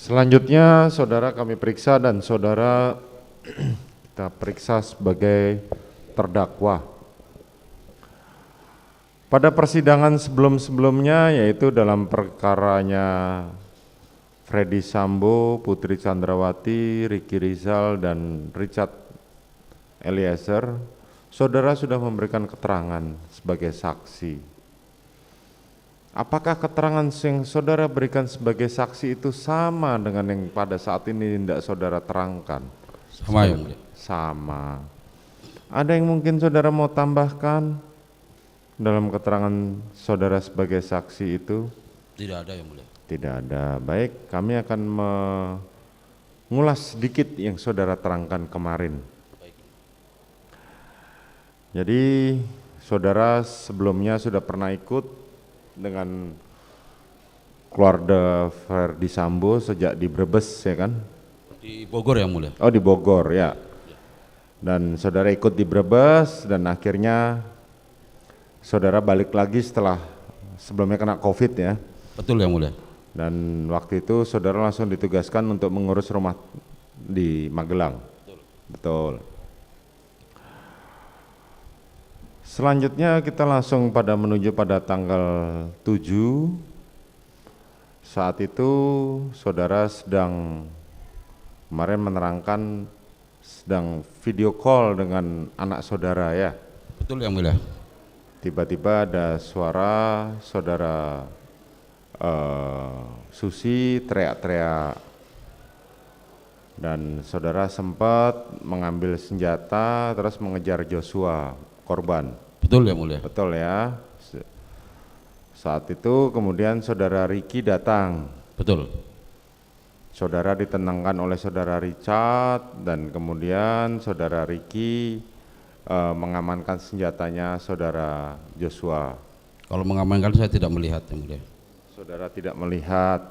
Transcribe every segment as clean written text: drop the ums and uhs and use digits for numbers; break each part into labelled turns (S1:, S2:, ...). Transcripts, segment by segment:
S1: Selanjutnya saudara kami periksa dan saudara kita periksa sebagai terdakwa. Pada persidangan sebelum-sebelumnya, yaitu dalam perkaranya Freddy Sambo, Putri Chandrawati, Ricky Rizal, dan Richard Eliezer, saudara sudah memberikan keterangan sebagai saksi. Apakah keterangan yang saudara berikan sebagai saksi itu sama dengan yang pada saat ini tidak saudara terangkan?
S2: Sama ya mulia.
S1: Sama. Ada yang mungkin saudara mau tambahkan dalam keterangan saudara sebagai saksi itu?
S2: Tidak ada yang mulia.
S1: Tidak ada. Baik, kami akan mengulas sedikit yang saudara terangkan kemarin.
S2: Baik.
S1: Jadi saudara sebelumnya sudah pernah ikut dengan keluarga Ferdy Sambo sejak di Brebes, ya kan?
S2: Di Bogor yang mulia.
S1: Oh, di Bogor, ya. Dan saudara ikut di Brebes dan akhirnya saudara balik lagi setelah sebelumnya kena COVID, ya.
S2: Betul yang mulia.
S1: Dan waktu itu saudara langsung ditugaskan untuk mengurus rumah di Magelang. Betul. Selanjutnya kita langsung menuju pada tanggal 7. Saat itu saudara sedang kemarin menerangkan sedang video call dengan anak saudara, ya.
S2: Betul yang mulia.
S1: Tiba-tiba ada suara saudara Susi teriak-teriak dan saudara sempat mengambil senjata terus mengejar Joshua, korban.
S2: Betul yang mulia.
S1: Betul, ya. Saat itu kemudian saudara Ricky datang.
S2: Betul.
S1: Saudara ditendangkan oleh saudara Richard dan kemudian saudara Ricky mengamankan senjatanya saudara Joshua.
S2: Kalau mengamankan saya tidak melihat yang mulia.
S1: Saudara tidak melihat,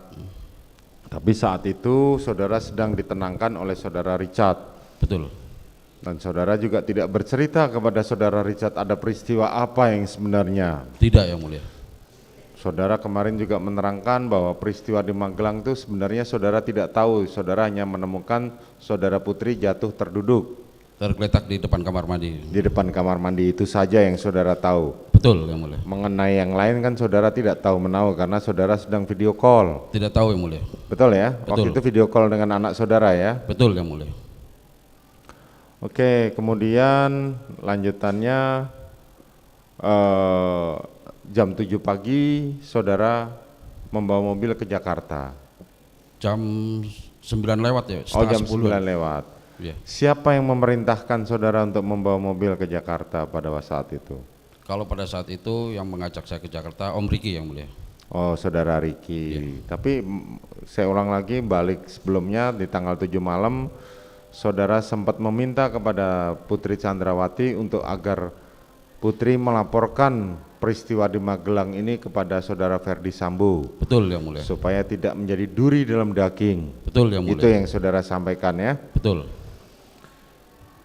S1: tapi saat itu saudara sedang ditenangkan oleh saudara Richard.
S2: Betul.
S1: Dan saudara juga tidak bercerita kepada saudara Richard ada peristiwa apa yang sebenarnya.
S2: Tidak yang mulia.
S1: Saudara kemarin juga menerangkan bahwa peristiwa di Magelang itu sebenarnya saudara tidak tahu, saudara hanya menemukan saudara Putri jatuh terduduk.
S2: Tergeletak di depan kamar mandi.
S1: Di depan kamar mandi itu saja yang saudara tahu.
S2: Betul yang mulia.
S1: Mengenai yang lain kan saudara tidak tahu menahu karena saudara sedang video call.
S2: Tidak tahu yang mulia.
S1: Betul, ya?
S2: Betul.
S1: Waktu itu video call dengan anak saudara, ya?
S2: Betul yang mulia.
S1: Oke, kemudian lanjutannya jam 7 pagi saudara membawa mobil ke Jakarta.
S2: Jam 9 lewat ya?
S1: Oh, jam
S2: 10.
S1: 9 lewat.
S2: Ya.
S1: Siapa yang memerintahkan saudara untuk membawa mobil ke Jakarta pada saat itu?
S2: Kalau pada saat itu yang mengajak saya ke Jakarta Om Riki yang mulia.
S1: Oh, saudara Riki. Tapi saya ulang lagi, balik sebelumnya di tanggal 7 malam saudara sempat meminta kepada Putri Chandrawati untuk agar Putri melaporkan peristiwa di Magelang ini kepada saudara Ferdy Sambo.
S2: Betul yang mulia.
S1: Supaya tidak menjadi duri dalam daging.
S2: Betul yang mulia.
S1: Itu yang saudara sampaikan, ya?
S2: Betul.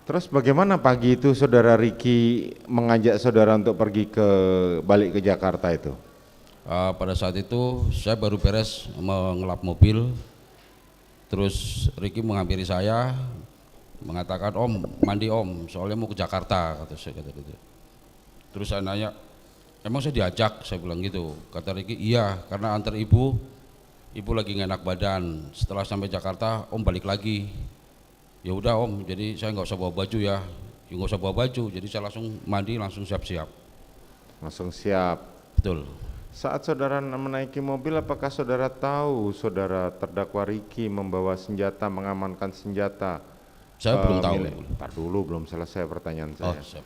S1: Terus bagaimana pagi itu saudara Riki mengajak saudara untuk pergi balik ke Jakarta itu?
S2: Pada saat itu saya baru beres mengelap mobil, terus Riki menghampiri saya, mengatakan, "Om, mandi Om, soalnya mau ke Jakarta," kata saya gitu. Terus saya nanya, "Emang saya diajak?" Saya bilang gitu. Kata Riki, "Iya, karena antar ibu lagi nggak enak badan. Setelah sampai Jakarta, Om balik lagi." Ya udah Om, jadi saya nggak usah bawa baju ya. Ya nggak usah bawa baju, jadi saya langsung mandi, langsung siap-siap.
S1: Langsung siap.
S2: Betul.
S1: Saat saudara menaiki mobil, apakah saudara tahu saudara terdakwa Riki membawa senjata, mengamankan senjata?
S2: Saya belum tahu.
S1: Ntar dulu, belum selesai pertanyaan
S2: Oh,
S1: saya.
S2: siap.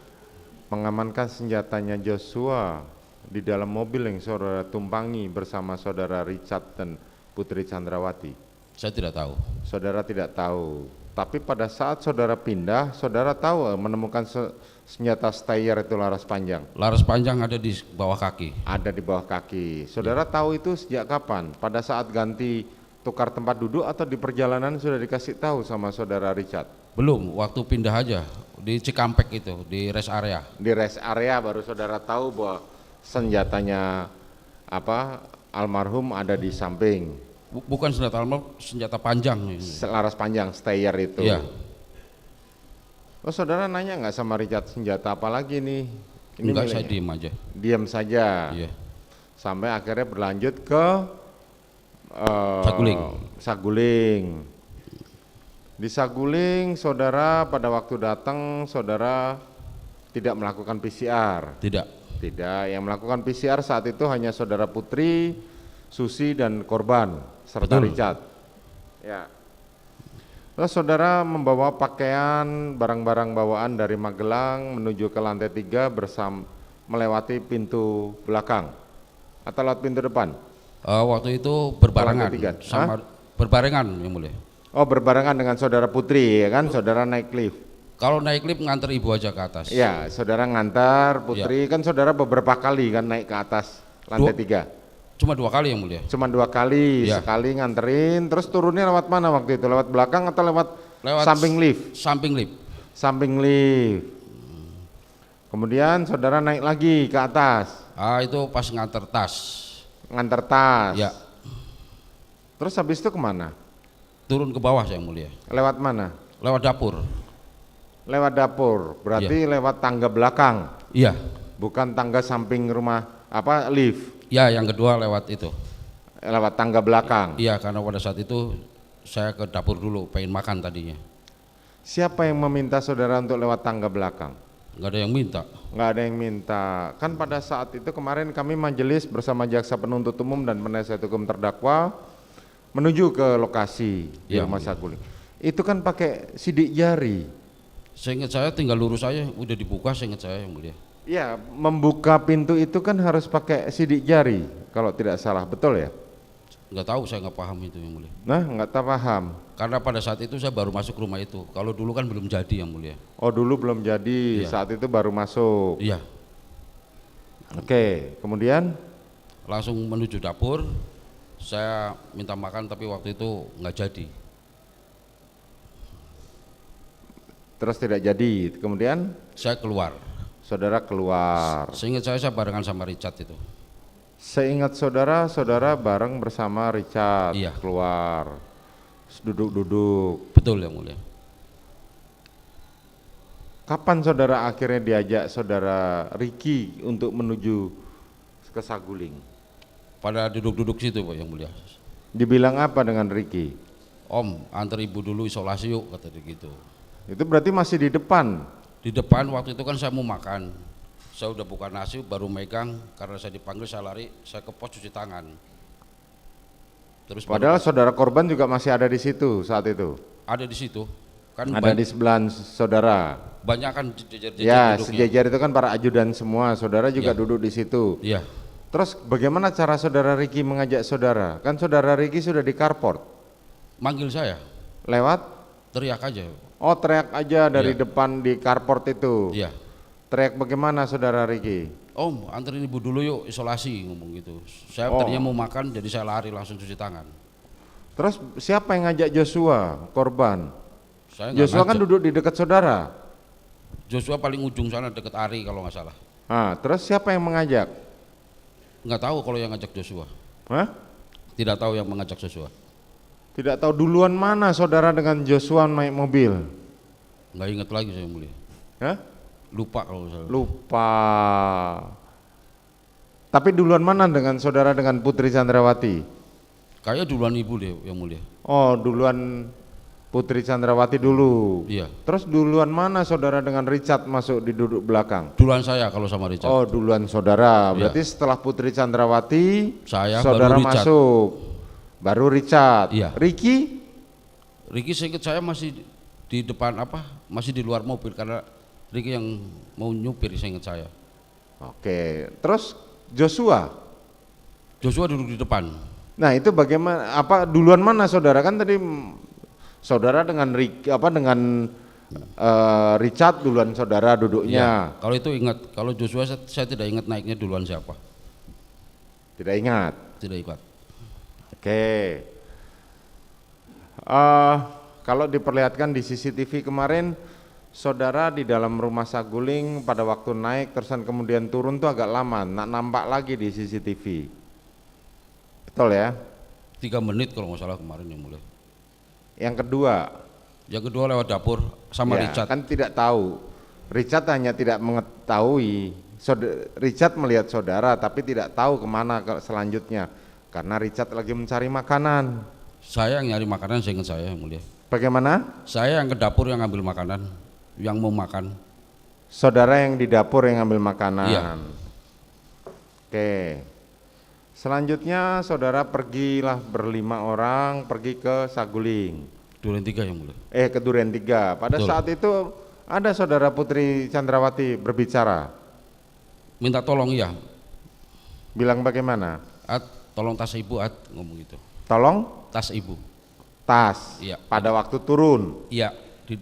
S1: Mengamankan senjatanya Joshua di dalam mobil yang saudara tumpangi bersama saudara Richard dan Putri Chandrawati.
S2: Saya tidak tahu.
S1: Saudara tidak tahu. Tapi pada saat saudara pindah, saudara tahu menemukan senjata Steyr itu laras panjang.
S2: Laras panjang ada di bawah kaki.
S1: Ada di bawah kaki. Saudara tahu itu sejak kapan? Pada saat ganti tukar tempat duduk atau di perjalanan sudah dikasih tahu sama saudara Richard?
S2: Belum, waktu pindah aja di Cikampek itu, di rest area.
S1: Di rest area baru saudara tahu bahwa senjatanya almarhum ada di samping.
S2: Bukan senjata alam, senjata panjang.
S1: Selaras panjang, stayer itu.
S2: Iya.
S1: Oh, saudara nanya nggak sama Richard senjata apa lagi nih?
S2: Enggak, saya
S1: miliknya.
S2: diem aja.
S1: Diam saja.
S2: Iya.
S1: Sampai akhirnya berlanjut ke
S2: Saguling.
S1: Saguling. Di Saguling, saudara pada waktu datang, saudara tidak melakukan PCR.
S2: Tidak.
S1: Tidak, yang melakukan PCR saat itu hanya saudara Putri, Susi dan korban serta
S2: Betul.
S1: Richard. Ya. Terus saudara membawa pakaian, barang-barang bawaan dari Magelang menuju ke lantai 3 melewati pintu belakang atau lewat pintu depan.
S2: Waktu itu berbarengan
S1: Lantai 3.
S2: sama berbarengan yang mulia.
S1: Oh, berbarengan dengan saudara Putri, ya kan? Saudara naik lift.
S2: Kalau naik lift nganter ibu aja ke atas.
S1: Ya, saudara ngantar Putri, kan saudara beberapa kali kan naik ke atas lantai 3.
S2: Cuma 2 kali yang mulia.
S1: Cuma 2 kali,
S2: Ya.
S1: sekali nganterin, terus turunnya lewat mana waktu itu? Lewat belakang atau lewat samping lift?
S2: Samping lift.
S1: Samping lift. Kemudian saudara naik lagi ke atas,
S2: Itu pas nganter tas.
S1: nganter tas.
S2: Ya.
S1: Terus habis itu kemana?
S2: Turun ke bawah yang mulia.
S1: Lewat mana?
S2: Lewat dapur.
S1: Lewat dapur, berarti lewat tangga belakang,
S2: Iya.
S1: bukan tangga samping rumah, lift.
S2: Ya, yang kedua lewat itu.
S1: Lewat tangga belakang.
S2: Iya, karena pada saat itu saya ke dapur dulu, pengen makan tadinya.
S1: Siapa yang meminta saudara untuk lewat tangga belakang?
S2: Nggak ada yang minta.
S1: Nggak ada yang minta. Kan pada saat itu kemarin kami majelis bersama jaksa penuntut umum dan penasihat hukum terdakwa menuju ke lokasi di
S2: Ya,
S1: rumah Saguling. Itu kan pakai sidik jari.
S2: Seingat saya tinggal lurus aja, udah dibuka seingat saya yang mulia.
S1: Ya, membuka pintu itu kan harus pakai sidik jari kalau tidak salah, betul ya?
S2: Nggak tahu, saya nggak paham itu yang mulia.
S1: Nah, nggak tahu paham.
S2: Karena pada saat itu saya baru masuk rumah itu. Kalau dulu kan belum jadi yang mulia.
S1: Oh, dulu belum jadi,
S2: Iya.
S1: saat itu baru masuk.
S2: Iya.
S1: Oke, kemudian
S2: Langsung menuju dapur. Saya minta makan tapi waktu itu nggak jadi.
S1: terus tidak jadi. Kemudian
S2: Saya keluar.
S1: saudara keluar.
S2: Seingat saya barengan sama Richard itu.
S1: Seingat saudara, saudara bareng bersama Richard
S2: Iya.
S1: keluar. Terus duduk-duduk.
S2: Betul yang mulia.
S1: Kapan saudara akhirnya diajak saudara Ricky untuk menuju ke Saguling?
S2: Pada duduk-duduk situ Pak yang mulia.
S1: Dibilang apa dengan Ricky?
S2: Om, antar ibu dulu isolasi yuk, kata dia gitu.
S1: Itu berarti masih di depan.
S2: Di depan waktu itu kan saya mau makan. Saya udah buka nasi, baru megang, karena saya dipanggil saya lari, saya ke pos cuci tangan. Terus
S1: Padahal saudara korban juga masih ada di situ saat itu.
S2: ada di situ. Kan
S1: Ada di sebelah saudara.
S2: banyak kan jejer-jejer
S1: Ya,
S2: duduknya.
S1: sejajar itu kan para ajudan semua. Saudara juga
S2: Ya.
S1: duduk di situ.
S2: Iya,
S1: Terus bagaimana cara saudara Ricky mengajak saudara? Kan saudara Ricky sudah di carport.
S2: manggil saya,
S1: Lewat?
S2: teriak aja.
S1: Oh, teriak aja dari
S2: Iya.
S1: depan di carport itu.
S2: Iya.
S1: Teriak bagaimana saudara Ricky?
S2: Om, anterin ibu dulu yuk isolasi, ngomong gitu. Saya
S1: Oh.
S2: tadinya mau makan, jadi saya lari langsung cuci tangan.
S1: Terus siapa yang ngajak Joshua, korban?
S2: Saya nggak
S1: Joshua kan
S2: ngajak.
S1: duduk di dekat saudara.
S2: Joshua paling ujung sana deket Ari kalau nggak salah.
S1: Terus siapa yang mengajak?
S2: Nggak tahu kalau yang ngajak Joshua.
S1: Hah?
S2: Tidak tahu yang mengajak Joshua.
S1: Tidak tahu duluan mana saudara dengan Joshua naik mobil?
S2: Nggak inget lagi saya yang mulia.
S1: Hah?
S2: Lupa kalau nggak salah.
S1: Lupa. Tapi duluan mana dengan saudara dengan Putri Chandrawati?
S2: Kayak duluan ibu deh yang mulia.
S1: Oh, duluan Putri Chandrawati dulu.
S2: Iya.
S1: Terus duluan mana saudara dengan Richard masuk di duduk belakang?
S2: Duluan saya kalau sama Richard.
S1: Oh, duluan saudara. Berarti setelah Putri Chandrawati,
S2: Saya,
S1: saudara
S2: baru Richard.
S1: masuk. Baru Richard.
S2: Iya.
S1: Ricky?
S2: Ricky seinget saya masih di depan masih di luar mobil karena Ricky yang mau nyupir seinget saya.
S1: Oke. Terus Joshua?
S2: Joshua duduk di depan.
S1: Nah, itu bagaimana? Duluan mana saudara? Kan tadi saudara dengan Richard duluan saudara duduknya.
S2: Kalau itu ingat, kalau Joshua saya tidak ingat naiknya duluan siapa.
S1: Tidak ingat.
S2: Tidak ingat.
S1: Oke. Kalau diperlihatkan di CCTV kemarin, saudara di dalam rumah Saguling pada waktu naik terusan kemudian turun tuh agak lama, nampak lagi di CCTV. Betul ya?
S2: 3 menit kalau nggak salah kemarin yang mulia.
S1: Yang kedua,
S2: Yang kedua lewat dapur sama
S1: ya,
S2: Richard.
S1: kan tidak tahu. Richard hanya tidak mengetahui. Richard melihat saudara tapi tidak tahu kemana selanjutnya karena Richard lagi mencari makanan.
S2: Saya yang nyari makanan, saya ingat saya yang mulia.
S1: Bagaimana?
S2: Saya yang ke dapur yang ngambil makanan, yang mau makan.
S1: Saudara yang di dapur yang ngambil makanan.
S2: Iya.
S1: Oke. Selanjutnya saudara pergilah berlima orang pergi ke Saguling.
S2: Duren 3 yang mulia.
S1: Ke Duren 3. Pada
S2: Betul.
S1: saat itu ada saudara Putri Chandrawati berbicara.
S2: Minta tolong ya,
S1: Bilang bagaimana?
S2: tolong tas ibu, ngomong gitu.
S1: Tolong
S2: Tas ibu.
S1: tas.
S2: Iya.
S1: Pada waktu turun.
S2: Iya,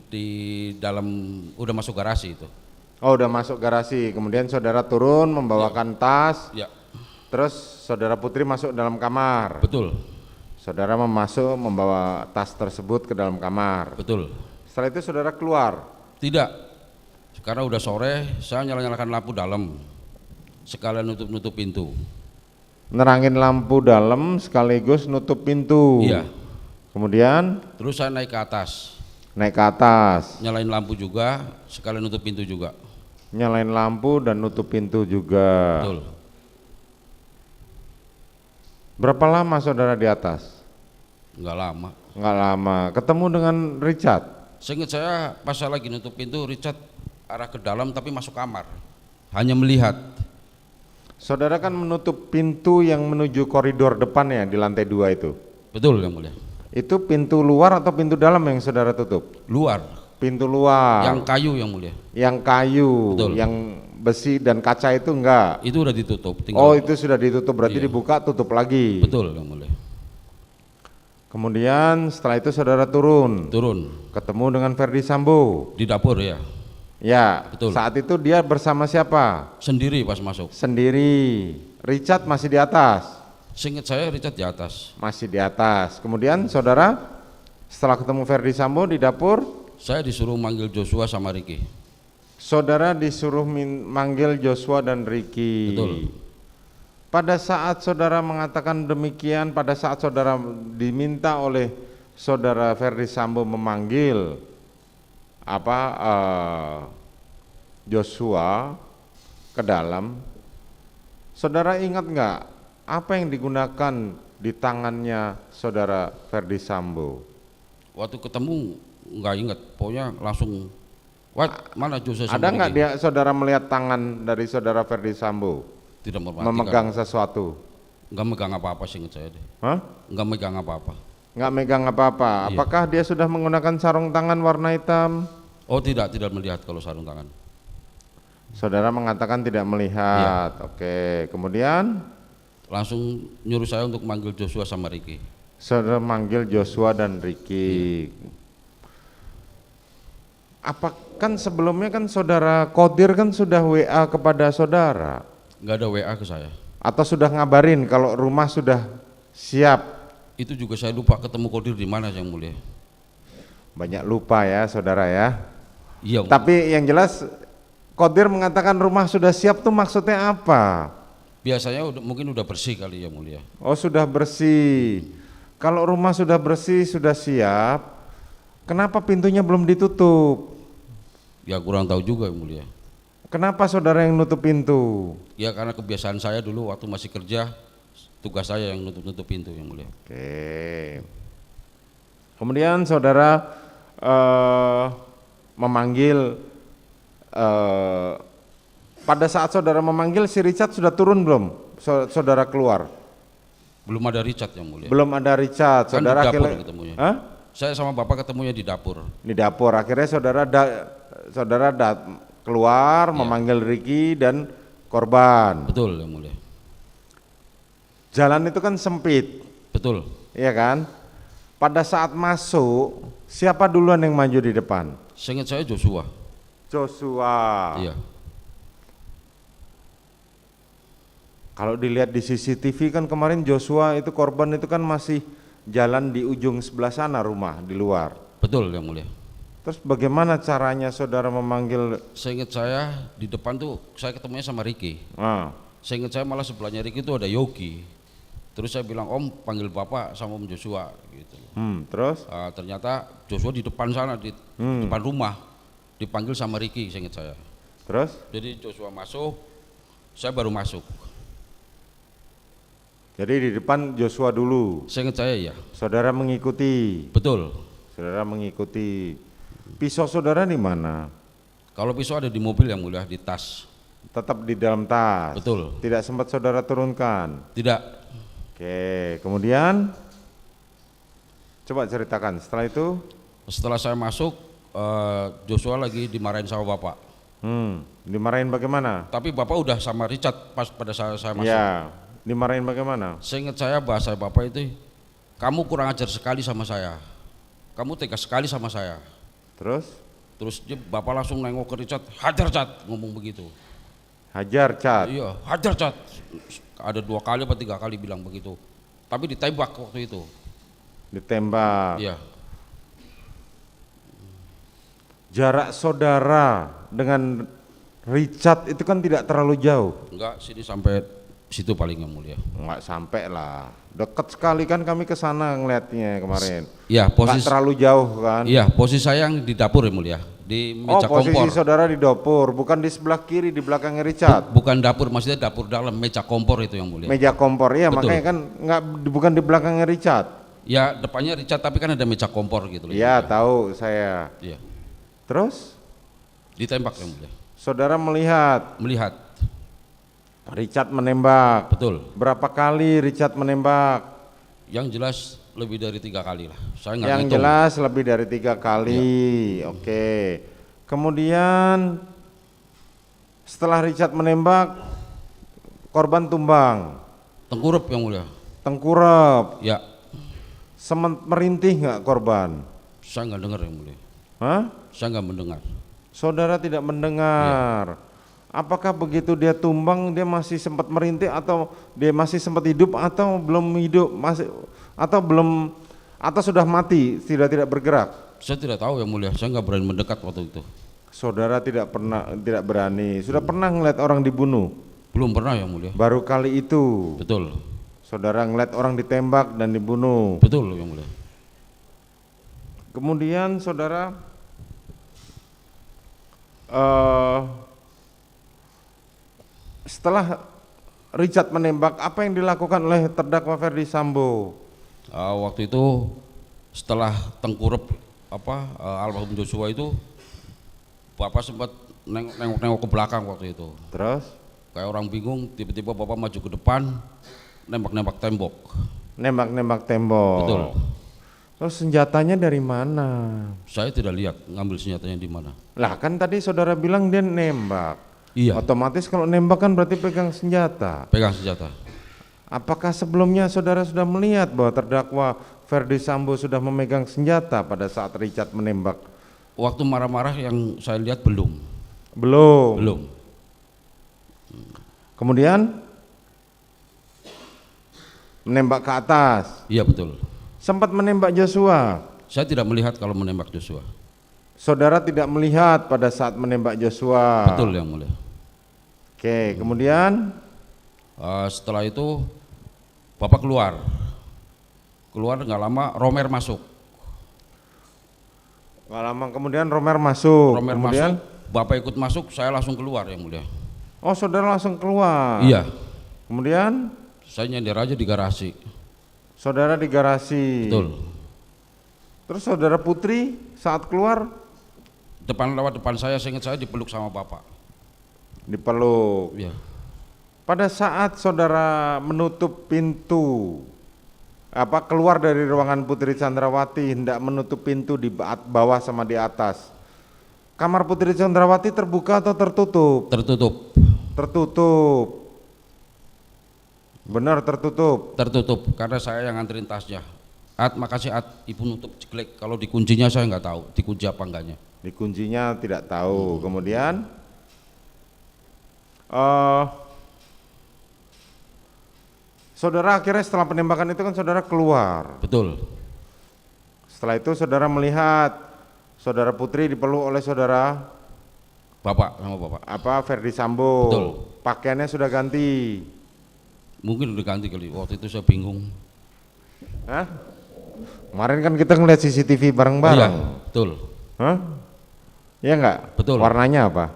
S2: di dalam udah masuk garasi itu.
S1: Oh, udah masuk garasi. Kemudian saudara turun membawakan tas.
S2: Ya,
S1: Terus saudara Putri masuk dalam kamar.
S2: betul,
S1: Saudara membawa tas tersebut ke dalam kamar.
S2: betul.
S1: Setelah itu saudara keluar.
S2: Tidak, karena udah sore, saya nyalakan lampu dalam, sekalian nutup pintu.
S1: Nerangin lampu dalam sekaligus nutup pintu.
S2: Iya.
S1: Kemudian
S2: Terus saya naik ke atas,
S1: naik ke atas,
S2: nyalain lampu juga, sekalian nutup pintu juga.
S1: nyalain lampu dan nutup pintu juga.
S2: Betul.
S1: Berapa lama saudara di atas?
S2: Nggak lama.
S1: Nggak lama. Ketemu dengan Richard.
S2: Seingat saya pas saya lagi nutup pintu, Richard arah ke dalam tapi masuk kamar, hanya melihat.
S1: Saudara kan menutup pintu yang menuju koridor depan ya di lantai 2 itu.
S2: Betul yang mulia.
S1: Itu pintu luar atau pintu dalam yang saudara tutup?
S2: Luar,
S1: Pintu luar.
S2: yang kayu yang mulia.
S1: Yang kayu,
S2: Betul.
S1: yang besi dan kaca itu enggak.
S2: Itu udah ditutup.
S1: Oh, itu sudah ditutup, berarti
S2: Iya.
S1: dibuka tutup lagi.
S2: Betul yang mulia.
S1: Kemudian setelah itu saudara turun,
S2: Turun
S1: ketemu dengan Ferdi Sambo.
S2: di dapur ya,
S1: Ya,
S2: Betul.
S1: saat itu dia bersama siapa?
S2: sendiri pas masuk.
S1: Sendiri. Richard masih di atas.
S2: Seingat saya Richard di atas.
S1: Masih di atas. Kemudian saudara setelah ketemu Ferdi Sambo di dapur,
S2: Saya disuruh manggil Joshua sama Ricky.
S1: saudara disuruh manggil Joshua dan Ricky.
S2: Betul.
S1: Pada saat saudara mengatakan demikian, pada saat saudara diminta oleh saudara Ferdi Sambo memanggil Joshua ke dalam, saudara ingat nggak apa yang digunakan di tangannya saudara Ferdi Sambo?
S2: Waktu ketemu nggak ingat, pokoknya langsung, mana Joshua sama
S1: Ada nggak
S2: Ricky?
S1: dia saudara melihat tangan dari saudara Ferdi Sambo
S2: Tidak memperhatikan.
S1: memegang sesuatu?
S2: Nggak megang apa-apa seingat saya deh.
S1: Hah?
S2: Nggak megang apa-apa.
S1: Nggak megang apa-apa.
S2: Iya.
S1: Apakah dia sudah menggunakan sarung tangan warna hitam?
S2: Oh tidak melihat kalau sarung tangan.
S1: Saudara mengatakan tidak melihat. Oke, kemudian
S2: Langsung nyuruh saya untuk manggil Joshua sama Ricky.
S1: saudara manggil Joshua dan Ricky. Apa kan sebelumnya kan saudara Kodir kan sudah WA kepada saudara
S2: Nggak ada WA ke saya.
S1: atau sudah ngabarin kalau rumah sudah siap?
S2: Itu juga saya lupa ketemu Kodir di mana yang mulia.
S1: Banyak lupa ya saudara ya.
S2: Iya.
S1: Tapi yang jelas Kodir mengatakan rumah sudah siap tuh maksudnya apa?
S2: Biasanya mungkin udah bersih kali ya mulia.
S1: Oh, sudah bersih. Kalau rumah sudah bersih, sudah siap, kenapa pintunya belum ditutup?
S2: Ya kurang tahu juga yang mulia.
S1: Kenapa saudara yang nutup pintu?
S2: Ya karena kebiasaan saya dulu waktu masih kerja, tugas saya yang nutup pintu yang mulia.
S1: Oke. Kemudian saudara memanggil, pada saat saudara memanggil si Richard sudah turun belum? Saudara keluar?
S2: Belum ada Richard yang mulia.
S1: Belum ada Richard.
S2: Kan
S1: Saudara
S2: di dapur
S1: akhirnya,
S2: ketemunya.
S1: Hah?
S2: Saya sama bapak ketemunya di dapur.
S1: Di dapur. Akhirnya saudara keluar memanggil Ricky dan korban.
S2: Betul yang mulia.
S1: Jalan itu kan sempit,
S2: Betul.
S1: iya kan? Pada saat masuk, siapa duluan yang maju di depan?
S2: Seingat saya Joshua.
S1: Joshua.
S2: Iya.
S1: Kalau dilihat di CCTV kan kemarin Joshua itu korban itu kan masih jalan di ujung sebelah sana rumah di luar.
S2: Betul yang mulia.
S1: Terus bagaimana caranya saudara memanggil?
S2: Seingat saya di depan tuh saya ketemunya sama Ricky.
S1: Ah,
S2: Seingat saya malah sebelahnya Ricky itu ada Yogi. Terus saya bilang, Om panggil Bapak sama Om Joshua gitu.
S1: Terus?
S2: Ternyata Joshua di depan sana, di depan rumah, dipanggil sama Ricky, seingat saya.
S1: Terus?
S2: Jadi Joshua masuk, saya baru masuk.
S1: Jadi di depan Joshua dulu.
S2: Seingat saya ya.
S1: Saudara mengikuti.
S2: Betul.
S1: Saudara mengikuti. Pisau saudara di mana?
S2: Kalau pisau ada di mobil yang mulia, di tas.
S1: Tetap di dalam tas.
S2: Betul.
S1: Tidak sempat saudara turunkan.
S2: Tidak.
S1: Oke, kemudian coba ceritakan setelah itu.
S2: Setelah saya masuk, Joshua lagi dimarahin sama Bapak.
S1: Dimarahin bagaimana?
S2: Tapi Bapak udah sama Richard pas pada saat saya masuk.
S1: Ya, dimarahin bagaimana?
S2: Seingat saya bahasa Bapak itu, kamu kurang ajar sekali sama saya. Kamu tega sekali sama saya.
S1: Terus
S2: Bapak langsung nengok ke Richard, hajar Cat, ngomong begitu.
S1: hajar Cat.
S2: Iya, hajar Cat. Ada 2 kali atau 3 kali bilang begitu. Tapi ditembak waktu itu.
S1: Ditembak.
S2: Iya.
S1: Jarak saudara dengan Richard itu kan tidak terlalu jauh.
S2: Enggak, sini sampai situ paling yang mulia.
S1: Enggak sampai lah. Dekat sekali kan kami ke sana ngeliatnya kemarin.
S2: Iya,
S1: Enggak terlalu jauh kan?
S2: Iya, posisi saya yang di dapur yang mulia, di meja
S1: posisi
S2: kompor.
S1: saudara di dapur, bukan di sebelah kiri di belakangnya Richard.
S2: Bukan dapur, maksudnya dapur dalam, meja kompor itu yang mulia.
S1: Meja kompor, iya.
S2: Betul.
S1: Makanya kan bukan di belakangnya Richard.
S2: Ya, depannya Richard tapi kan ada meja kompor gitu loh.
S1: Iya, tahu saya.
S2: Iya.
S1: Terus
S2: Ditembak yang mulia.
S1: saudara melihat
S2: Melihat.
S1: Richard menembak.
S2: Betul.
S1: Berapa kali Richard menembak?
S2: Yang jelas lebih dari 3 kali lah. Saya nggak
S1: Yang
S2: ngitung.
S1: jelas lebih dari 3 kali. Oke. Kemudian setelah Richard menembak, korban tumbang,
S2: Tengkurup yang mulia.
S1: tengkurap,
S2: Ya,
S1: merintih nggak korban?
S2: saya nggak dengar yang mulia.
S1: Hah?
S2: Saya nggak mendengar.
S1: Saudara tidak mendengar. Apakah begitu dia tumbang dia masih sempat merintih atau dia masih sempat hidup atau belum hidup, masih atau belum, atau sudah mati tidak bergerak?
S2: Saya tidak tahu yang mulia. Saya nggak berani mendekat waktu itu.
S1: Saudara tidak berani. Sudah pernah ngeliat orang dibunuh?
S2: Belum pernah yang mulia.
S1: Baru kali itu.
S2: Betul.
S1: Saudara ngeliat orang ditembak dan dibunuh.
S2: Betul yang mulia.
S1: Kemudian saudara setelah Richard menembak, apa yang dilakukan oleh terdakwa Ferdi Sambo?
S2: Waktu itu setelah tengkurap almarhum Joshua itu, Bapak sempat nengok ke belakang waktu itu.
S1: Terus?
S2: Kayak orang bingung, tiba-tiba Bapak maju ke depan, nembak-nembak tembok.
S1: Nembak-nembak tembok.
S2: Betul.
S1: Terus senjatanya dari mana?
S2: Saya tidak lihat ngambil senjatanya di mana.
S1: Lah kan tadi saudara bilang dia nembak.
S2: Iya.
S1: Otomatis kalau nembak kan berarti pegang senjata.
S2: Pegang senjata.
S1: Apakah sebelumnya saudara sudah melihat bahwa terdakwa Ferdi Sambo sudah memegang senjata pada saat Richard menembak?
S2: Waktu marah-marah yang saya lihat belum.
S1: Belum. Kemudian menembak ke atas.
S2: Iya betul.
S1: Sempat menembak Joshua.
S2: Saya tidak melihat kalau menembak Joshua.
S1: Saudara tidak melihat pada saat menembak Joshua.
S2: Betul yang mulia.
S1: Oke, kemudian
S2: setelah itu Bapak keluar nggak lama Romer masuk.
S1: Nggak lama kemudian Romer masuk.
S2: Romer
S1: Kemudian
S2: masuk, Bapak ikut masuk, saya langsung keluar yang mulia.
S1: oh saudara langsung keluar.
S2: Iya.
S1: Kemudian
S2: Saya nyender aja di garasi.
S1: saudara di garasi.
S2: Betul.
S1: Terus saudara Putri saat keluar
S2: Lewat depan saya ingat saya dipeluk sama Bapak.
S1: dipeluk.
S2: Iya.
S1: Pada saat saudara menutup pintu, keluar dari ruangan Putri Chandrawati hendak menutup pintu di bawah sama di atas, kamar Putri Chandrawati terbuka atau tertutup?
S2: Tertutup.
S1: Tertutup. Benar tertutup.
S2: Tertutup karena saya yang nganterin tasnya. Makasih ibu nutup jeglek. Kalau dikuncinya saya nggak tahu dikunci apa enggaknya.
S1: Dikuncinya tidak tahu. Kemudian saudara akhirnya setelah penembakan itu kan saudara keluar.
S2: Betul.
S1: Setelah itu saudara melihat saudara Putri dipeluk oleh saudara
S2: Bapak sama Bapak.
S1: Ferdi Sambo.
S2: Betul.
S1: Pakaiannya sudah ganti.
S2: Mungkin udah ganti kali. Waktu itu saya bingung.
S1: Hah? Kemarin kan kita ngeliat CCTV
S2: Iya,
S1: bareng-bareng.
S2: betul.
S1: Hah? Iya nggak?
S2: Betul.
S1: Warnanya apa?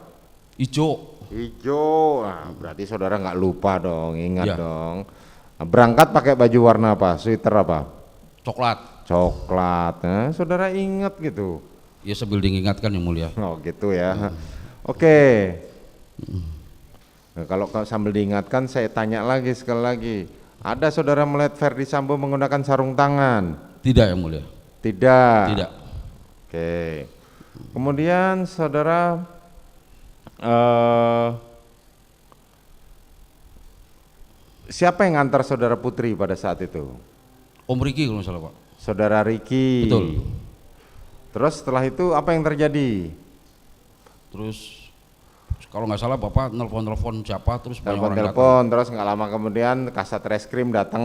S2: Ijo.
S1: Hijau. Nah, berarti saudara nggak lupa dong, ingat
S2: Iya.
S1: dong. Nah, berangkat pakai baju warna apa? Sweater apa?
S2: Coklat.
S1: Coklat. Nah, saudara ingat gitu.
S2: Ya sambil diingatkan yang mulia.
S1: Oh gitu ya. Oke. Nah, kalau sambil diingatkan saya tanya lagi sekali lagi. Ada saudara melihat Verdi Sambo menggunakan sarung tangan?
S2: Tidak yang mulia.
S1: Tidak.
S2: Tidak.
S1: Oke. Kemudian saudara siapa yang ngantar saudara Putri pada saat itu?
S2: Om Riki kalau nggak salah Pak.
S1: Saudara Riki.
S2: Betul.
S1: Terus setelah itu apa yang terjadi?
S2: Terus kalau nggak salah Bapak nelpon siapa terus banyak orang datang.
S1: Telepon, terus nggak lama kemudian Kasat Reskrim datang.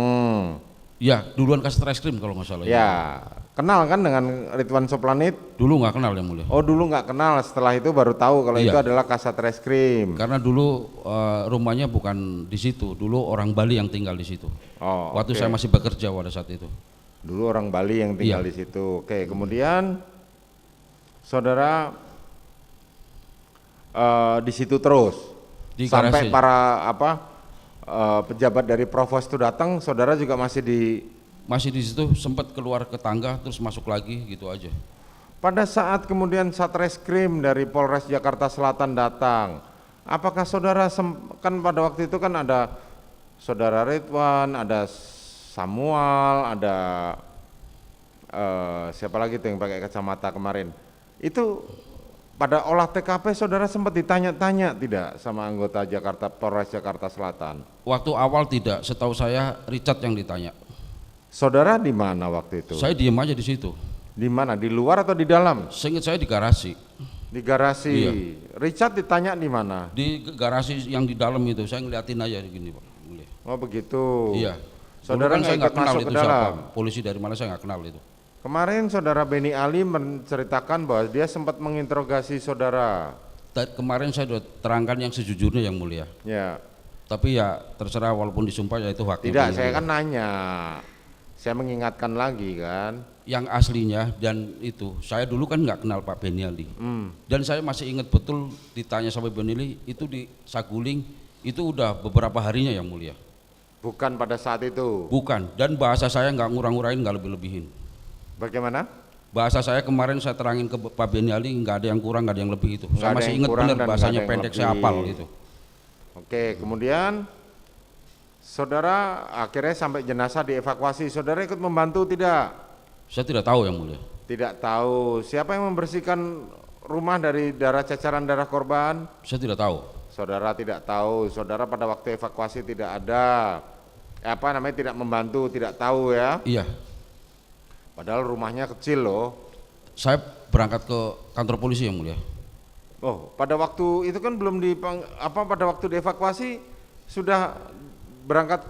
S2: Ya duluan kasih reskrim kalau nggak salah.
S1: Ya, kenal kan dengan Ridwan Soplanit?
S2: Dulu nggak kenal yang mulia.
S1: Oh dulu nggak kenal, setelah itu baru tahu kalau
S2: Iya.
S1: itu adalah Kasat Reskrim.
S2: Karena dulu rumahnya bukan di situ. Dulu orang Bali yang tinggal di situ.
S1: Oh,
S2: Waktu
S1: oke.
S2: saya masih bekerja pada saat itu.
S1: Dulu orang Bali yang tinggal
S2: Iya.
S1: di situ. Oke, kemudian saudara di situ terus
S2: Di
S1: sampai
S2: garasi.
S1: para pejabat dari Provos itu datang, saudara juga masih di.
S2: Masih di situ sempat keluar ke tangga terus masuk lagi gitu aja.
S1: Pada saat kemudian Satreskrim dari Polres Jakarta Selatan datang, apakah saudara kan pada waktu itu kan ada saudara Ridwan, ada Samuel, ada siapa lagi tuh yang pakai kacamata kemarin? Itu pada olah TKP saudara sempat ditanya-tanya tidak sama anggota Polres Jakarta Selatan?
S2: Waktu awal tidak, setahu saya Richard yang ditanya.
S1: Saudara di mana waktu itu?
S2: Saya diem aja di situ.
S1: Di mana? Di luar atau di dalam?
S2: Seingat saya di garasi.
S1: Di garasi.
S2: Iya.
S1: Richard ditanya di mana?
S2: Di garasi yang di dalam itu, saya ngeliatin aja gini Pak.
S1: Oh begitu.
S2: Iya.
S1: Saudara
S2: Dulu kan saya
S1: nggak
S2: nggak
S1: ikut
S2: kenal
S1: masuk
S2: itu
S1: ke dalam.
S2: siapa. Polisi dari mana saya nggak kenal itu.
S1: Kemarin saudara Beni Ali menceritakan bahwa dia sempat menginterogasi saudara.
S2: Kemarin saya sudah terangkan yang sejujurnya yang mulia.
S1: Ya.
S2: Tapi ya terserah walaupun disumpah ya itu haknya.
S1: Tidak,
S2: beliau.
S1: saya kan nanya. Saya mengingatkan lagi kan.
S2: Yang aslinya dan itu saya dulu kan nggak kenal Pak Beni Ali. Dan saya masih ingat betul ditanya sama Beni Ali itu di Saguling itu udah beberapa harinya yang mulia.
S1: Bukan pada saat itu.
S2: Bukan. Dan bahasa saya nggak ngurang-ngurain, nggak lebih-lebihin.
S1: Bagaimana?
S2: Bahasa saya kemarin saya terangin ke Pak Beni Ali nggak ada yang kurang, nggak ada yang lebih itu.
S1: Nggak
S2: Saya
S1: ada
S2: masih
S1: yang
S2: ingat
S1: kurang
S2: benar
S1: dan
S2: bahasanya
S1: nggak ada yang
S2: pendek saya
S1: lebih.
S2: hafal gitu.
S1: Oke, kemudian saudara akhirnya sampai jenazah dievakuasi. Saudara ikut membantu tidak?
S2: Saya tidak tahu yang mulia.
S1: Tidak tahu. Siapa yang membersihkan rumah dari cacaran darah korban?
S2: Saya tidak tahu.
S1: Saudara tidak tahu. Saudara pada waktu evakuasi tidak ada. Tidak membantu, tidak tahu ya.
S2: Iya.
S1: Padahal rumahnya kecil loh.
S2: Saya berangkat ke kantor polisi yang mulia.
S1: Oh, pada waktu itu kan belum pada waktu dievakuasi sudah berangkat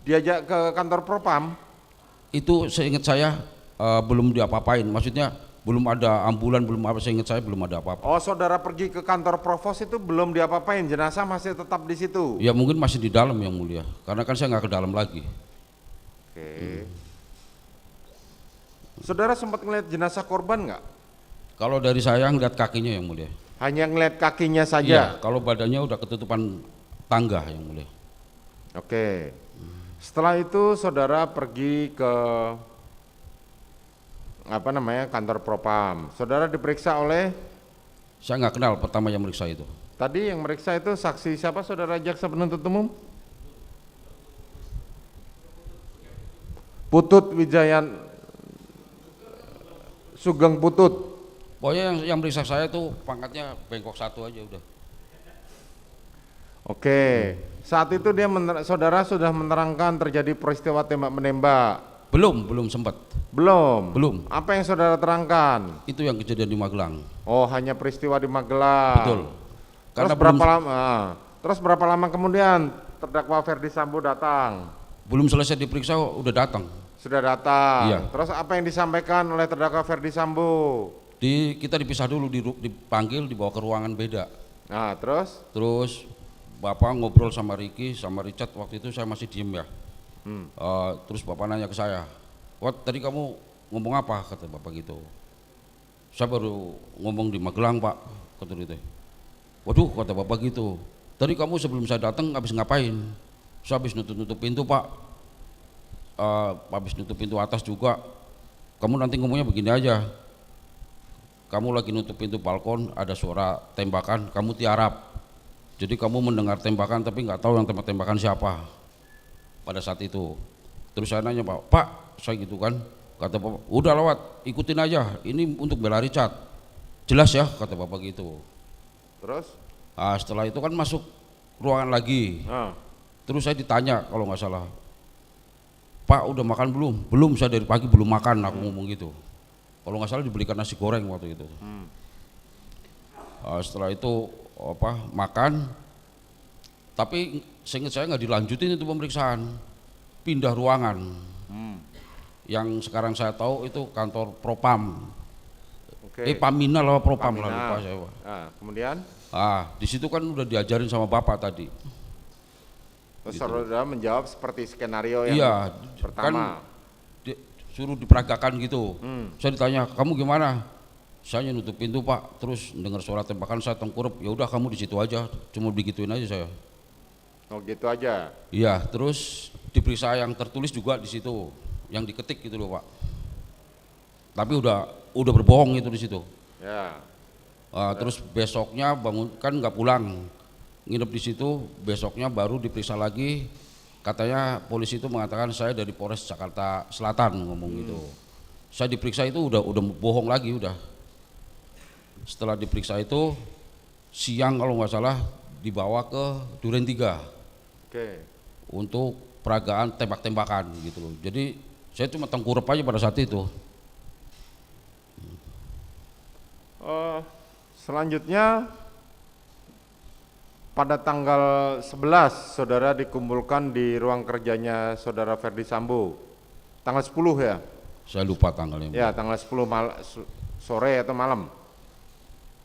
S1: diajak ke kantor Propam.
S2: Itu seingat saya belum diapa-apain. Maksudnya belum ada ambulan, belum apa, seingat saya belum ada apa-apa.
S1: Oh, saudara pergi ke kantor Provos itu belum diapa-apain, jenazah masih tetap di situ.
S2: Ya mungkin masih di dalam yang mulia. Karena kan saya nggak ke dalam lagi.
S1: Oke. Saudara sempat ngeliat jenazah korban nggak?
S2: Kalau dari saya ngeliat kakinya yang mulia.
S1: Hanya ngeliat kakinya
S2: Iya,
S1: saja.
S2: kalau badannya udah ketutupan tangga yang mulia.
S1: Oke. Setelah itu saudara pergi ke kantor Propam. Saudara diperiksa oleh
S2: Saya nggak kenal pertama yang meriksa itu.
S1: tadi yang meriksa itu saksi siapa saudara jaksa penuntut umum? Putut Wijayan Sugeng Putut.
S2: Pokoknya yang meriksa saya itu pangkatnya bengkok satu aja udah.
S1: Oke. Saat itu saudara sudah menerangkan terjadi peristiwa tembak menembak.
S2: Belum sempat.
S1: Belum. Apa yang saudara terangkan?
S2: Itu yang kejadian di Magelang.
S1: Oh, hanya peristiwa di Magelang.
S2: Betul.
S1: Terus berapa lama kemudian terdakwa Verdi Sambo datang?
S2: Belum selesai diperiksa udah datang.
S1: Sudah datang.
S2: Iya.
S1: Terus apa yang disampaikan oleh terdakwa Verdi Sambo?
S2: Kita dipisah dulu, dipanggil, dibawa ke ruangan beda.
S1: Nah, terus
S2: Terus Bapak ngobrol sama Ricky, sama Richard, waktu itu saya masih diem ya. Terus Bapak nanya ke saya, "Wat, tadi kamu ngomong apa?" kata Bapak gitu. "Saya baru ngomong di Magelang, Pak," kata itu. "Waduh," kata Bapak gitu, "tadi kamu sebelum saya datang habis ngapain?" "Saya habis nutup pintu, Pak. Habis nutup pintu atas juga. Kamu nanti ngomongnya begini aja, kamu lagi nutup pintu balkon, ada suara tembakan, kamu tiarap. Jadi kamu mendengar tembakan tapi nggak tahu yang tembakan siapa pada saat itu." Terus saya nanya, Pak, saya gitu kan, kata Bapak, "Udah lewat, ikutin aja, ini untuk bela Richard." "Jelas ya," kata Bapak gitu.
S1: Terus?
S2: Setelah itu kan masuk ruangan lagi. Terus saya ditanya kalau nggak salah, "Pak, udah makan belum?" "Belum, saya dari pagi belum makan," aku ngomong gitu. Kalau nggak salah dibelikan nasi goreng waktu itu. Setelah itu makan, tapi seingat saya nggak dilanjutin itu pemeriksaan, pindah ruangan. Yang sekarang saya tahu itu kantor Propam, Paminal atau Propam lah, lupa saya.
S1: Kemudian?
S2: Di situ kan udah diajarin sama Bapak tadi.
S1: Terus saudara menjawab seperti skenario yang pertama.
S2: Kan suruh diperagakan gitu. Saya ditanya, "Kamu gimana?" "Saya nutup pintu, Pak, terus dengar suara tembakan, saya tengkurap. Ya udah, kamu di situ aja," cuma begituin aja saya.
S1: Oh gitu aja.
S2: Iya, terus diperiksa yang tertulis juga di situ, yang diketik gitu loh, Pak. Tapi udah berbohong itu di situ.
S1: Ya.
S2: Terus besoknya bangun kan nggak pulang, nginep di situ. Besoknya baru diperiksa lagi, katanya polisi itu mengatakan saya dari Polres Jakarta Selatan, ngomong gitu. Saya diperiksa itu udah bohong lagi udah. Setelah diperiksa itu siang kalau nggak salah dibawa ke Duren 3 untuk peragaan tembak-tembakan gitu loh. Jadi saya cuma tengkurap aja pada saat itu.
S1: Selanjutnya pada tanggal 11 saudara dikumpulkan di ruang kerjanya saudara Ferdi Sambo. Tanggal 10 ya?
S2: Saya lupa tanggalnya.
S1: Ya, tanggal 10 sore atau malam.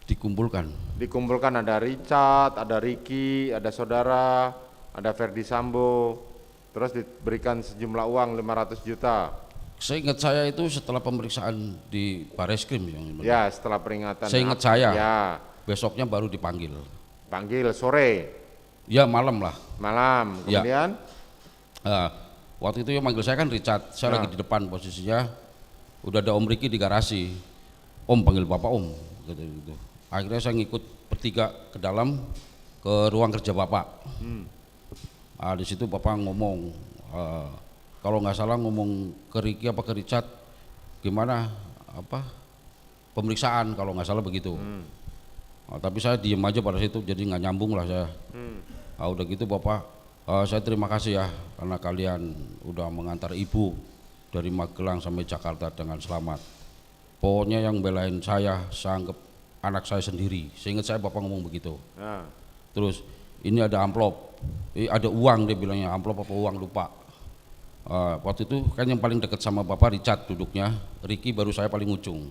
S1: Dikumpulkan ada Richard, ada Ricky, ada saudara, ada Ferdi Sambo. Terus diberikan sejumlah uang 500 juta.
S2: Seingat saya itu setelah pemeriksaan di Bareskrim yang
S1: ya, setelah peringatan.
S2: Seingat saya.
S1: Ya.
S2: Besoknya baru dipanggil.
S1: Panggil sore.
S2: Ya, malam lah.
S1: Malam. Kemudian?
S2: Waktu itu yang manggil saya kan Richard. Saya lagi di depan posisinya. Udah ada Om Ricky di garasi. "Om, panggil Bapak, Om," gitu. Akhirnya saya ngikut bertiga ke dalam ke ruang kerja Bapak. Di situ Bapak ngomong, kalau nggak salah ngomong ke Ricky apa ke Richard, gimana pemeriksaan kalau nggak salah begitu. Tapi saya diem aja pada situ, jadi nggak nyambung lah saya. Udah gitu Bapak, saya terima kasih ya karena kalian udah mengantar ibu dari Magelang sampai Jakarta dengan selamat. Pokoknya yang belain saya anggap anak saya sendiri. Seingat saya Bapak ngomong begitu. Terus ini ada amplop, ada uang, dia bilangnya amplop apa uang lupa. Waktu itu kan yang paling dekat sama Bapak Richard duduknya, Ricky baru saya paling ujung.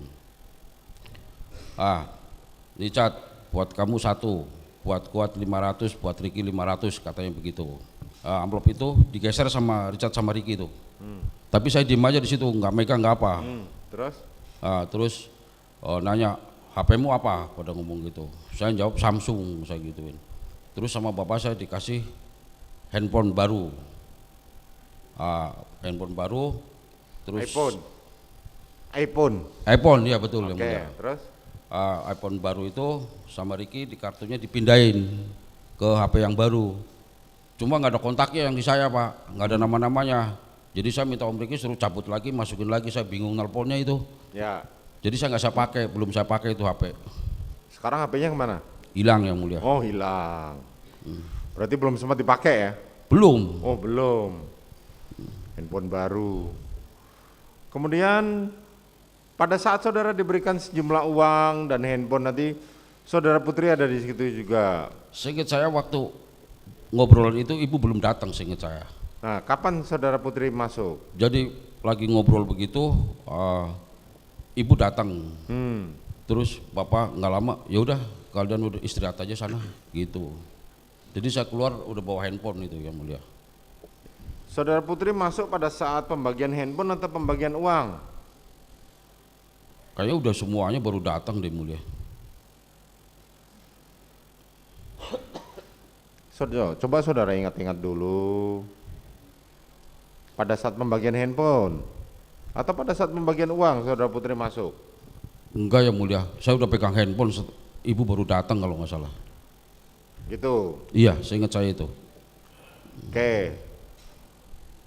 S2: Richard, buat kamu 1, buat Kuat 500, buat Ricky 500, katanya begitu. Amplop itu digeser sama Richard sama Ricky itu. Tapi saya diem aja di situ, nggak megang nggak apa. Terus nanya, "HP-mu apa?" pada ngomong gitu. Saya jawab Samsung, saya gituin. Terus sama Bapak saya dikasih handphone baru. Handphone baru, terus iPhone ya betul. Yang mulia.
S1: Terus
S2: iPhone baru itu sama Ricky di kartunya dipindahin ke HP yang baru. Cuma nggak ada kontaknya yang di saya, Pak, nggak ada nama-namanya. Jadi saya minta Om Ricky suruh cabut lagi, masukin lagi, saya bingung nelponnya itu.
S1: Ya.
S2: Jadi saya nggak saya pakai, belum saya pakai itu HP.
S1: Sekarang HP-nya kemana?
S2: Hilang yang mulia.
S1: Oh hilang. Berarti belum sempat dipakai ya?
S2: Belum.
S1: Oh belum. Handphone baru. Kemudian pada saat saudara diberikan sejumlah uang dan handphone nanti, saudara Putri ada di situ juga.
S2: Seingat saya waktu ngobrolan itu ibu belum datang, seingat saya.
S1: Nah, kapan saudara Putri masuk?
S2: Jadi lagi ngobrol begitu, ibu datang. Terus Bapak nggak lama, ya udah kalian udah istirahat aja sana, gitu. Jadi saya keluar udah bawa handphone itu yang mulia.
S1: Saudara Putri masuk pada saat pembagian handphone atau pembagian uang?
S2: Kayaknya udah semuanya baru datang deh mulia.
S1: Saudara, coba saudara ingat-ingat dulu. Pada saat pembagian handphone atau pada saat pembagian uang saudara Putri masuk?
S2: Enggak ya mulia, saya udah pegang handphone, ibu baru datang kalau nggak salah.
S1: Gitu.
S2: Iya, saya ingat saya itu.
S1: Oke.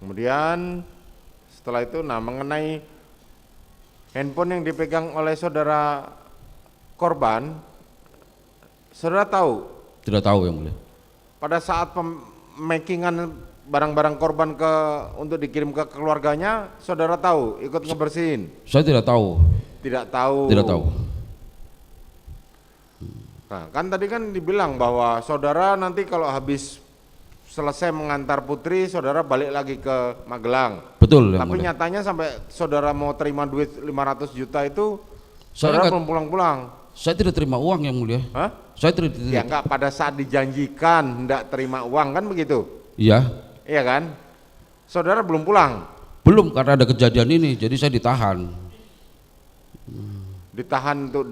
S1: Kemudian setelah itu, nah mengenai handphone yang dipegang oleh saudara korban, saudara tahu
S2: Tidak tahu yang mulia.
S1: pada saat pemakingan barang-barang korban untuk dikirim ke keluarganya, saudara tahu ikut ngebersihin?
S2: Saya tidak tahu.
S1: Tidak tahu.
S2: Tidak tahu.
S1: Nah, kan tadi kan dibilang bahwa saudara nanti kalau habis selesai mengantar putri, saudara balik lagi ke Magelang.
S2: Betul yang
S1: Tapi
S2: mulia.
S1: nyatanya sampai saudara mau terima duit 500 juta itu,
S2: Saya
S1: saudara
S2: enggak-
S1: belum pulang-pulang.
S2: Saya tidak terima uang yang mulia.
S1: Hah?
S2: Saya tidak.
S1: Ya enggak, pada saat dijanjikan hendak terima uang kan begitu?
S2: Iya.
S1: Iya kan? Saudara belum pulang,
S2: Belum, karena ada kejadian ini, jadi saya ditahan.
S1: ditahan untuk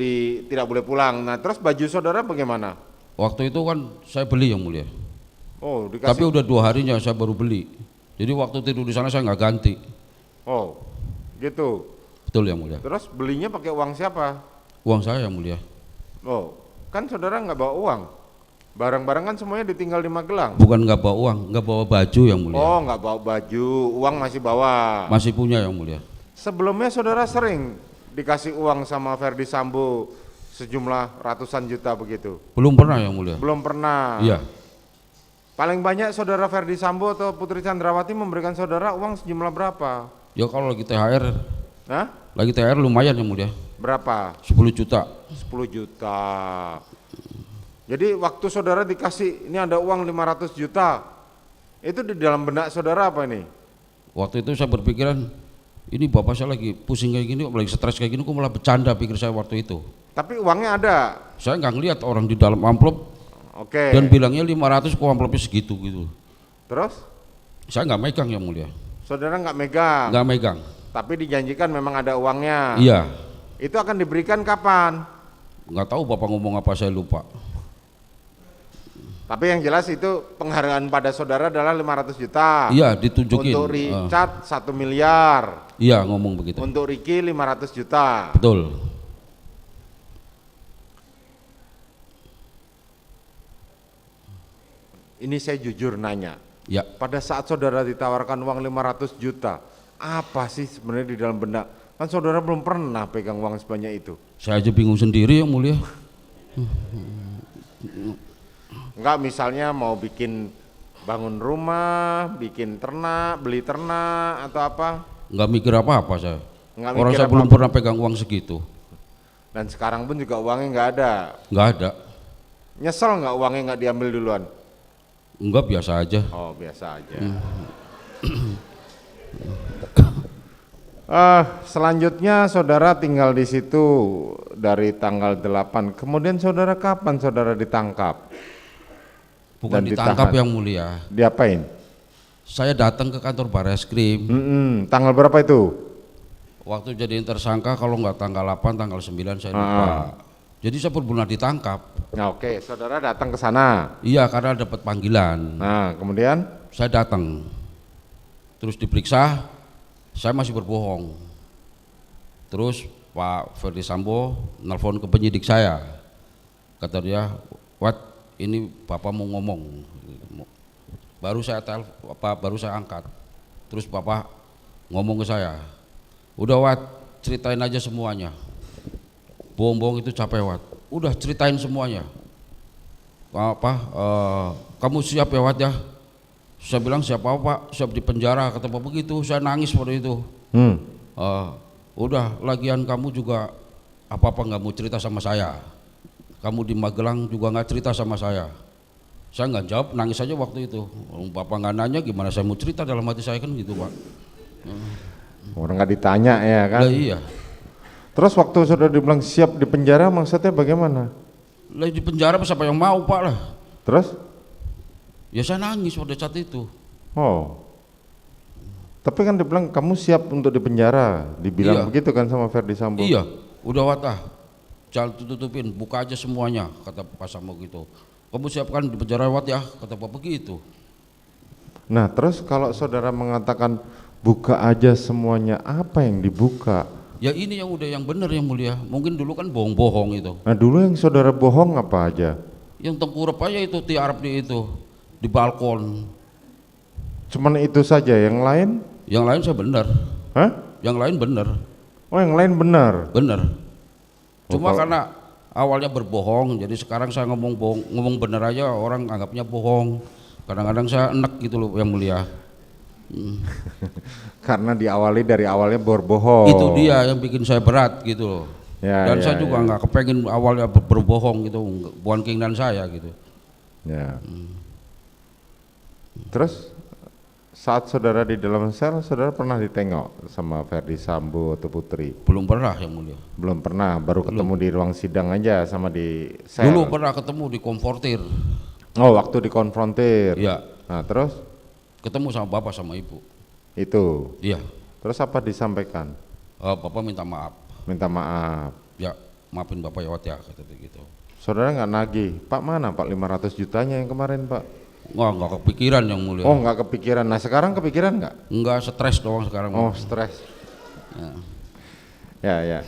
S1: tidak boleh pulang. Nah terus baju saudara bagaimana?
S2: Waktu itu kan saya beli yang mulia.
S1: Oh
S2: Tapi
S1: dikasih.
S2: udah 2 harinya saya baru beli. Jadi waktu tidur di sana saya nggak ganti.
S1: Oh gitu.
S2: Betul yang mulia.
S1: Terus belinya pakai uang siapa?
S2: Uang saya yang mulia.
S1: Oh kan saudara nggak bawa uang. Barang-barang kan semuanya ditinggal di Magelang.
S2: Bukan nggak bawa uang, nggak bawa baju yang mulia.
S1: Oh nggak bawa baju, uang masih bawa.
S2: Masih punya yang mulia.
S1: Sebelumnya saudara sering dikasih uang sama Ferdi Sambo sejumlah ratusan juta begitu?
S2: Belum pernah yang mulia.
S1: Belum pernah.
S2: Iya.
S1: Paling banyak saudara Ferdi Sambo atau Putri Chandrawati memberikan saudara uang sejumlah berapa?
S2: Ya kalau lagi THR,
S1: Hah?
S2: lagi THR lumayan yang mulia.
S1: Berapa?
S2: 10 juta.
S1: 10 juta. Jadi waktu saudara dikasih ini ada uang 500 juta, itu di dalam benak saudara apa ini?
S2: Waktu itu saya berpikiran, ini bapak saya lagi pusing kayak gini, lagi stres kayak gini, kok malah bercanda pikir saya waktu itu.
S1: Tapi uangnya ada.
S2: Saya nggak ngelihat orang di dalam amplop
S1: Oke.
S2: dan bilangnya 500 kok amplopnya segitu gitu.
S1: Terus
S2: Saya nggak megang yang mulia.
S1: saudara nggak megang,
S2: Nggak megang.
S1: tapi dijanjikan memang ada uangnya.
S2: Iya.
S1: Itu akan diberikan kapan?
S2: Nggak tahu bapak ngomong apa, saya lupa.
S1: Tapi yang jelas itu penghargaan pada saudara adalah 500 juta.
S2: Iya, ditunjukin.
S1: Untuk Richard 1 miliar.
S2: Iya, ngomong begitu.
S1: Untuk Ricky 500 juta.
S2: Betul.
S1: Ini saya jujur nanya.
S2: Ya,
S1: Pada saat saudara ditawarkan uang 500 juta, apa sih sebenarnya di dalam benak? Kan saudara belum pernah pegang uang sebanyak itu.
S2: saya aja bingung sendiri yang mulia.
S1: Enggak, misalnya mau bikin bangun rumah, bikin ternak, beli ternak atau apa?
S2: Nggak mikir apa-apa saya.
S1: Nggak
S2: Orang
S1: mikir
S2: saya belum
S1: apa-apa.
S2: pernah pegang uang segitu.
S1: Dan sekarang pun juga uangnya nggak ada.
S2: Nggak ada.
S1: Nyesel nggak uangnya nggak diambil duluan?
S2: Enggak, biasa aja.
S1: Oh biasa aja. Selanjutnya saudara tinggal di situ dari tanggal 8. Kemudian saudara kapan saudara ditangkap?
S2: Bukan
S1: Dan
S2: ditangkap
S1: ditahan.
S2: yang mulia.
S1: Diapain?
S2: Saya datang ke kantor Barreskrim.
S1: Tanggal berapa itu?
S2: Waktu jadiin tersangka kalau nggak tanggal 8, tanggal 9 saya lupa. Jadi saya benar-benar ditangkap.
S1: Nah, oke, saudara datang ke sana.
S2: Iya, karena dapat panggilan.
S1: Nah, kemudian
S2: Saya datang. Terus diperiksa, saya masih berbohong. Terus Pak Ferdi Sambo nelfon ke penyidik saya. Kata dia, "Wat, ini Bapak mau ngomong." Baru saya baru saya angkat. Terus Bapak ngomong ke saya, "Udah Wat, ceritain aja semuanya. Bohong-bohong itu capek Wat. Udah ceritain semuanya. Kamu siap ya Wat ya?" Saya bilang, "Siapa Pak? Siap di penjara." Kata Bapak begitu. Saya nangis pada itu. Udah, lagian kamu juga apa-apa nggak mau cerita sama saya. Kamu di Magelang juga nggak cerita sama saya. Saya nggak jawab, nangis aja waktu itu. Bapak nggak nanya, gimana saya mau cerita, dalam hati saya kan gitu Pak.
S1: orang nggak ditanya ya kan?
S2: Lah iya.
S1: Terus waktu saudara dibilang siap di penjara, maksudnya bagaimana?
S2: Lah di penjara siapa yang mau Pak lah.
S1: Terus?
S2: Ya saya nangis pada saat itu.
S1: Oh. Tapi kan dibilang kamu siap untuk dipenjara, dibilang
S2: Iya.
S1: begitu kan sama Ferdi Sambo?
S2: Iya, udah Watah, jangan tutupin, buka aja semuanya, kata Pak Sambo gitu. Kamu siapkan di penjara Wat ya, kata Pak begitu.
S1: Nah terus kalau saudara mengatakan buka aja semuanya, apa yang dibuka?
S2: Ya ini yang udah yang benar yang mulia, mungkin dulu kan bohong-bohong itu.
S1: Nah dulu yang saudara bohong apa aja?
S2: Yang tengkurap aja itu tiarap di itu, di balkon.
S1: Cuman itu saja, yang lain?
S2: Yang lain saya benar,
S1: Hah?
S2: yang lain benar,
S1: Oh yang lain benar?
S2: benar. Cuma
S1: kalau-
S2: karena awalnya berbohong, jadi sekarang saya ngomong bohong, ngomong benar aja orang anggapnya bohong. Kadang-kadang saya enek gitu loh yang mulia.
S1: Karena diawali dari awalnya berbohong.
S2: Itu dia yang bikin saya berat gitu loh.
S1: Ya,
S2: Dan
S1: ya,
S2: saya juga
S1: ya.
S2: nggak kepengen awalnya berbohong gitu, bukan keinginan saya gitu.
S1: Ya. Terus saat saudara di dalam sel, saudara pernah ditengok sama Ferdi Sambo atau Putri?
S2: Belum pernah yang mulia.
S1: Belum pernah, baru ketemu di ruang sidang aja sama di sel.
S2: Dulu pernah ketemu di konfortir,
S1: Oh waktu dikonfrontir.
S2: ya
S1: Nah terus
S2: ketemu sama bapak sama ibu.
S1: itu,
S2: Iya,
S1: terus apa disampaikan?
S2: bapak minta maaf.
S1: Minta maaf.
S2: Ya maafin bapak ya Wat ya, kata dia gitu.
S1: Saudara nggak nagih, Pak mana Pak 500 jutanya yang kemarin Pak?
S2: Nggak kepikiran yang mulia.
S1: Oh nggak kepikiran, nah sekarang kepikiran nggak?
S2: Nggak, stres doang sekarang.
S1: Oh stres.
S2: Ya.
S1: Ya ya.